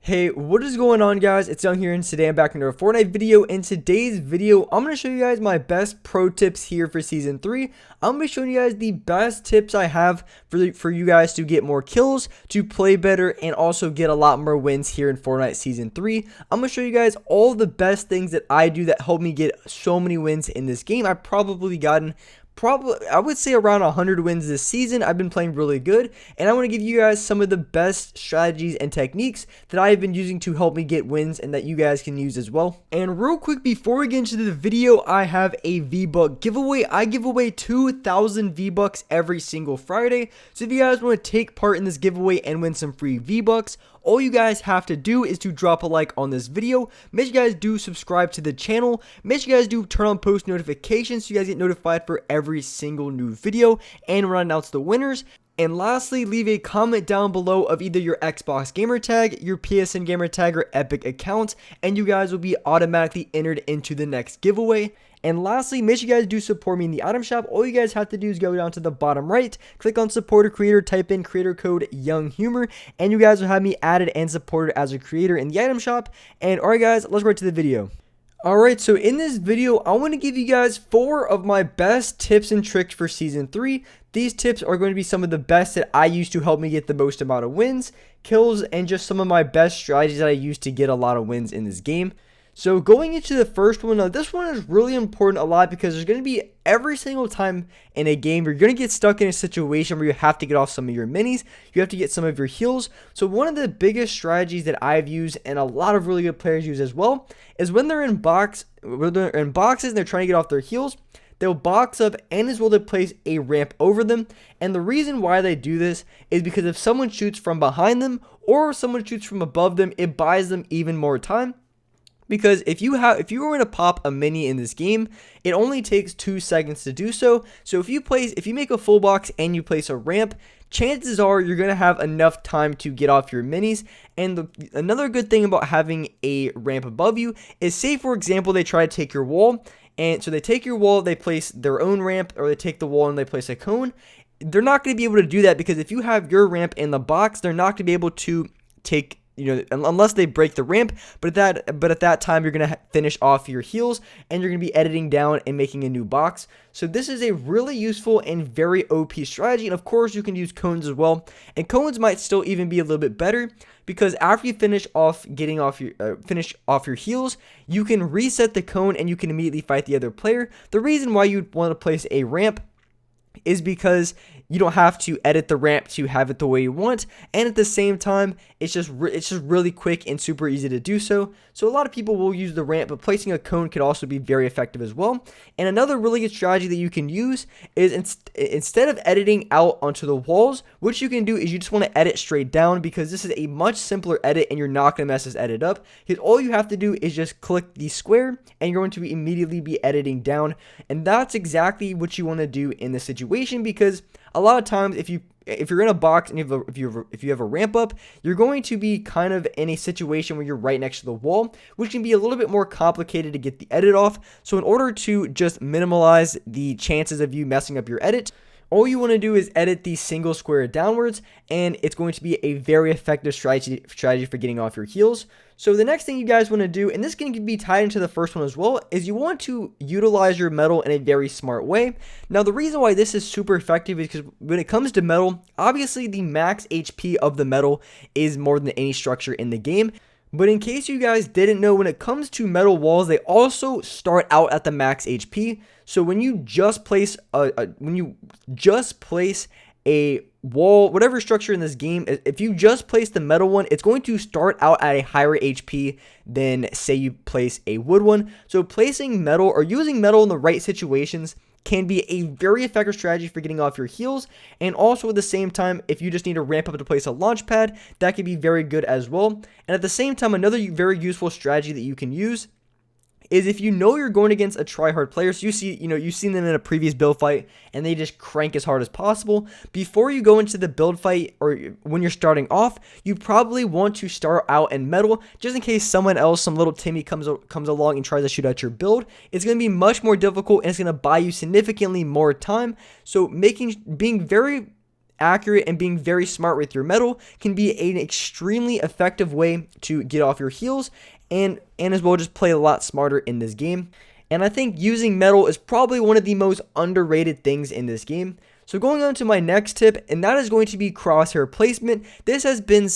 Hey, what is going on, guys? It's Young here, and today I'm back into a Fortnite video. In today's video, I'm going to show you guys my best pro tips here for Season 3. I'm going to be showing you guys the best tips I have for you guys to get more kills, to play better, and also get a lot more wins here in Fortnite Season 3. I'm going to show you guys all the best things that I do that help me get so many wins in this game. I've probably gotten I would say around 100 wins this season. I've been playing really good, and I want to give you guys some of the best strategies and techniques that I've been using to help me get wins and that you guys can use as well. And real quick, before we get into the video, I have a V-Buck giveaway. I give away 2,000 V-Bucks every single Friday. So if you guys want to take part in this giveaway and win some free V-Bucks, all you guys have to do is to drop a like on this video. Make sure you guys do subscribe to the channel. Make sure you guys do turn on post notifications so you guys get notified for every single new video and when I announce the winners. And lastly, leave a comment down below of either your Xbox gamer tag, your PSN gamer tag, or Epic account, and you guys will be automatically entered into the next giveaway. And lastly, make sure you guys do support me in the item shop. All you guys have to do is go down to the bottom right, click on support a creator, type in creator code Younghumor, and you guys will have me added and supported as a creator in the item shop. And alright guys, let's get to the video. Alright, so in this video, I want to give you guys 4 of my best tips and tricks for Season 3. These tips are going to be some of the best that I use to help me get the most amount of wins, kills, and just some of my best strategies that I use to get a lot of wins in this game. So going into the first one, now this one is really important a lot because there's going to be every single time in a game you're going to get stuck in a situation where you have to get off some of your minis, you have to get some of your heals. So one of the biggest strategies that I've used and a lot of really good players use as well is when they're in boxes and they're trying to get off their heals, they'll box up and as well they place a ramp over them. And the reason why they do this is because if someone shoots from behind them or someone shoots from above them, it buys them even more time. Because if you were going to pop a mini in this game, it only takes 2 seconds to do so. So if you make a full box and you place a ramp, chances are you're going to have enough time to get off your minis. And another good thing about having a ramp above you is, say for example they try to take your wall, and so they take your wall, they place their own ramp, or they take the wall and they place a cone. They're not going to be able to do that because if you have your ramp in the box, they're not going to be able to take, unless they break the ramp, but at that time you're going to finish off your heals and you're going to be editing down and making a new box. So this is a really useful and very OP strategy, and of course you can use cones as well, and cones might still even be a little bit better because after you finish off your heals, you can reset the cone and you can immediately fight the other player. The reason why you'd want to place a ramp is because you don't have to edit the ramp to have it the way you want, and at the same time it's just really quick and super easy to do so. So a lot of people will use the ramp, but placing a cone could also be very effective as well. And another really good strategy that you can use is instead of editing out onto the walls, what you can do is you just want to edit straight down, because this is a much simpler edit and you're not going to mess this edit up, because all you have to do is just click the square and you're going to immediately be editing down. And that's exactly what you want to do in this situation, because a lot of times if you're in a box and if you have a ramp up, you're going to be kind of in a situation where you're right next to the wall, which can be a little bit more complicated to get the edit off. So in order to just minimize the chances of you messing up your edit, all you want to do is edit the single square downwards, and it's going to be a very effective strategy for getting off your heals. So the next thing you guys want to do, and this can be tied into the first one as well, is you want to utilize your metal in a very smart way. Now the reason why this is super effective is because when it comes to metal, obviously the max HP of the metal is more than any structure in the game. But in case you guys didn't know, when it comes to metal walls, they also start out at the max HP. So when you just place a wall, whatever structure in this game, if you just place the metal one, it's going to start out at a higher HP than say you place a wood one. So placing metal or using metal in the right situations can be a very effective strategy for getting off your heals. And also at the same time, if you just need to ramp up to place a launch pad, that can be very good as well. And at the same time, another very useful strategy that you can use is if you know you're going against a try-hard player, so you've seen them in a previous build fight and they just crank as hard as possible. Before you go into the build fight, or when you're starting off, you probably want to start out in metal, just in case someone else, some little Timmy comes along and tries to shoot at your build. It's going to be much more difficult and it's going to buy you significantly more time. So being very accurate and being very smart with your metal can be an extremely effective way to get off your heels and as well just play a lot smarter in this game. And I think using metal is probably one of the most underrated things in this game. So going on to my next tip, and that is going to be crosshair placement. This has been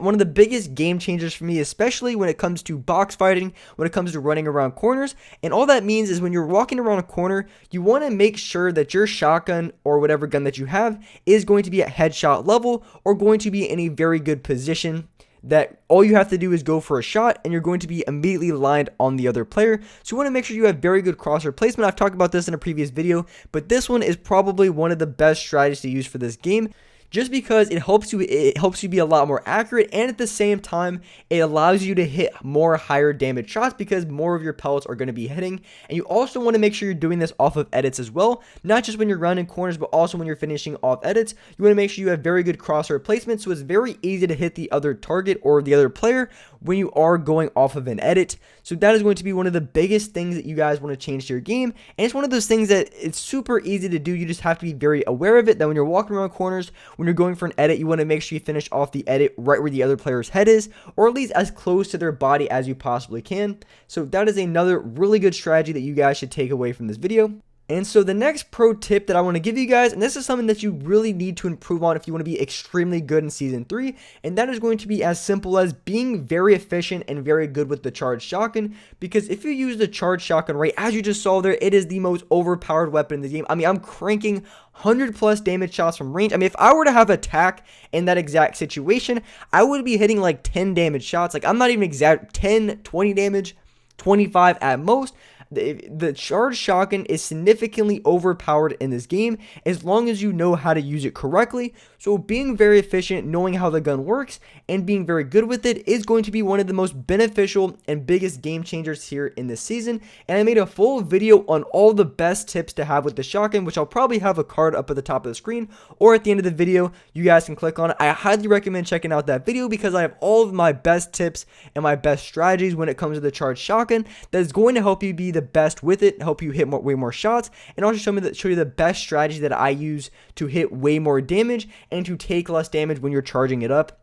one of the biggest game changers for me, especially when it comes to box fighting, when it comes to running around corners. And all that means is when you're walking around a corner, you want to make sure that your shotgun or whatever gun that you have is going to be at headshot level or going to be in a very good position, that all you have to do is go for a shot and you're going to be immediately lined on the other player. So you want to make sure you have very good crosshair placement. I've talked about this in a previous video, but this one is probably one of the best strategies to use for this game, just because it helps you be a lot more accurate, and at the same time it allows you to hit more higher damage shots because more of your pellets are going to be hitting. And you also want to make sure you're doing this off of edits as well, not just when you're rounding corners but also when you're finishing off edits. You want to make sure you have very good crosshair placement, so it's very easy to hit the other target or the other player when you are going off of an edit. So that is going to be one of the biggest things that you guys want to change to your game, and it's one of those things that it's super easy to do. You just have to be very aware of it, that when you're walking around corners, when you're going for an edit, you want to make sure you finish off the edit right where the other player's head is, or at least as close to their body as you possibly can. So that is another really good strategy that you guys should take away from this video. And so the next pro tip that I want to give you guys, and this is something that you really need to improve on if you want to be extremely good in Season 3, and that is going to be as simple as being very efficient and very good with the charged shotgun. Because if you use the charged shotgun right, as you just saw there, it is the most overpowered weapon in the game. I mean, I'm cranking 100+ damage shots from range. I mean, if I were to have attack in that exact situation, I would be hitting like 10 damage shots. Like, I'm not even exact, 10, 20 damage, 25 at most. The charged shotgun is significantly overpowered in this game as long as you know how to use it correctly. So being very efficient, knowing how the gun works, and being very good with it is going to be one of the most beneficial and biggest game changers here in this season. And I made a full video on all the best tips to have with the shotgun, which I'll probably have a card up at the top of the screen or at the end of the video. You guys can click on it. I highly recommend checking out that video because I have all of my best tips and my best strategies when it comes to the charged shotgun that is going to help you be the best with it, help you hit way more shots, and also show you the best strategy that I use to hit way more damage and to take less damage when you're charging it up.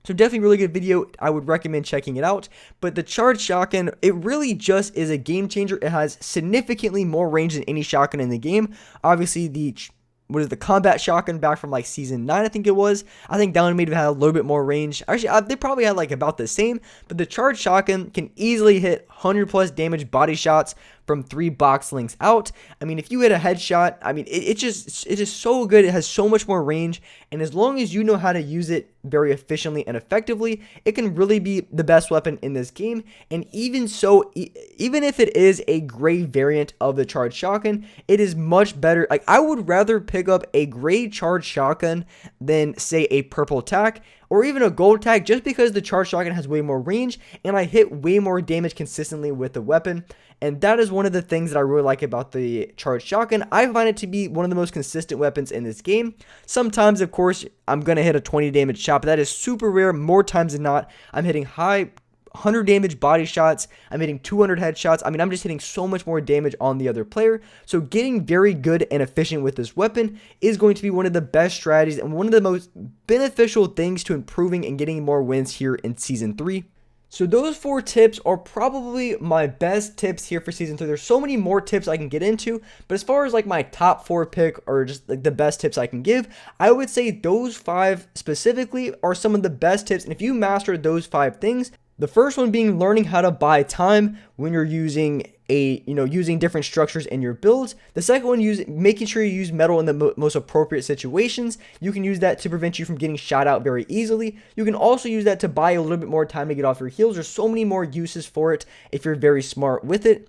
So definitely really good video. I would recommend checking it out. But the charged shotgun, it really just is a game changer. It has significantly more range than any shotgun in the game. Obviously, the combat shotgun back from like Season 9, I think it was. I think that one may have had a little bit more range. Actually, they probably had like about the same. But the charged shotgun can easily hit 100+ damage body shots from 3 box lengths out. I mean, if you hit a headshot, I mean, it's just so good. It has so much more range, and as long as you know how to use it very efficiently and effectively, it can really be the best weapon in this game. And even so, even if it is a gray variant of the charged shotgun, it is much better. Like, I would rather pick up a gray charged shotgun than say a purple tack or even a gold tag, just because the charged shotgun has way more range and I hit way more damage consistently with the weapon. And that is one of the things that I really like about the charged shotgun. I find it to be one of the most consistent weapons in this game. Sometimes, of course, I'm going to hit a 20 damage shot, but that is super rare. More times than not, I'm hitting high 100 damage body shots. I'm hitting 200 headshots. I mean, I'm just hitting so much more damage on the other player. So getting very good and efficient with this weapon is going to be one of the best strategies and one of the most beneficial things to improving and getting more wins here in Season 3. So those 4 tips are probably my best tips here for Season 3. There's so many more tips I can get into, but as far as like my top 4 pick or just like the best tips I can give, I would say those 5 specifically are some of the best tips. And if you master those 5 things, the first one being learning how to buy time when you're using using different structures in your builds. The second one, making sure you use metal in the most appropriate situations. You can use that to prevent you from getting shot out very easily. You can also use that to buy a little bit more time to get off your heels. There's so many more uses for it if you're very smart with it.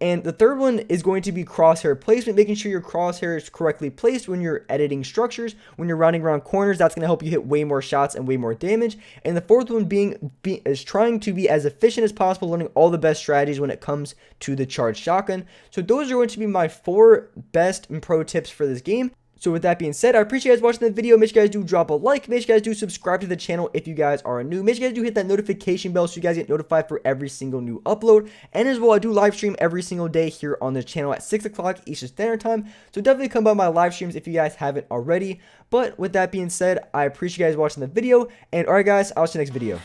And the third one is going to be crosshair placement, making sure your crosshair is correctly placed when you're editing structures, when you're rounding around corners. That's going to help you hit way more shots and way more damage. And the fourth one is trying to be as efficient as possible, learning all the best strategies when it comes to the charged shotgun. So those are going to be my 4 best and pro tips for this game. So with that being said, I appreciate you guys watching the video. Make sure you guys do drop a like. Make sure you guys do subscribe to the channel if you guys are new. Make sure you guys do hit that notification bell so you guys get notified for every single new upload. And as well, I do live stream every single day here on the channel at 6 o'clock Eastern Standard Time. So definitely come by my live streams if you guys haven't already. But with that being said, I appreciate you guys watching the video. And alright guys, I'll see you next video.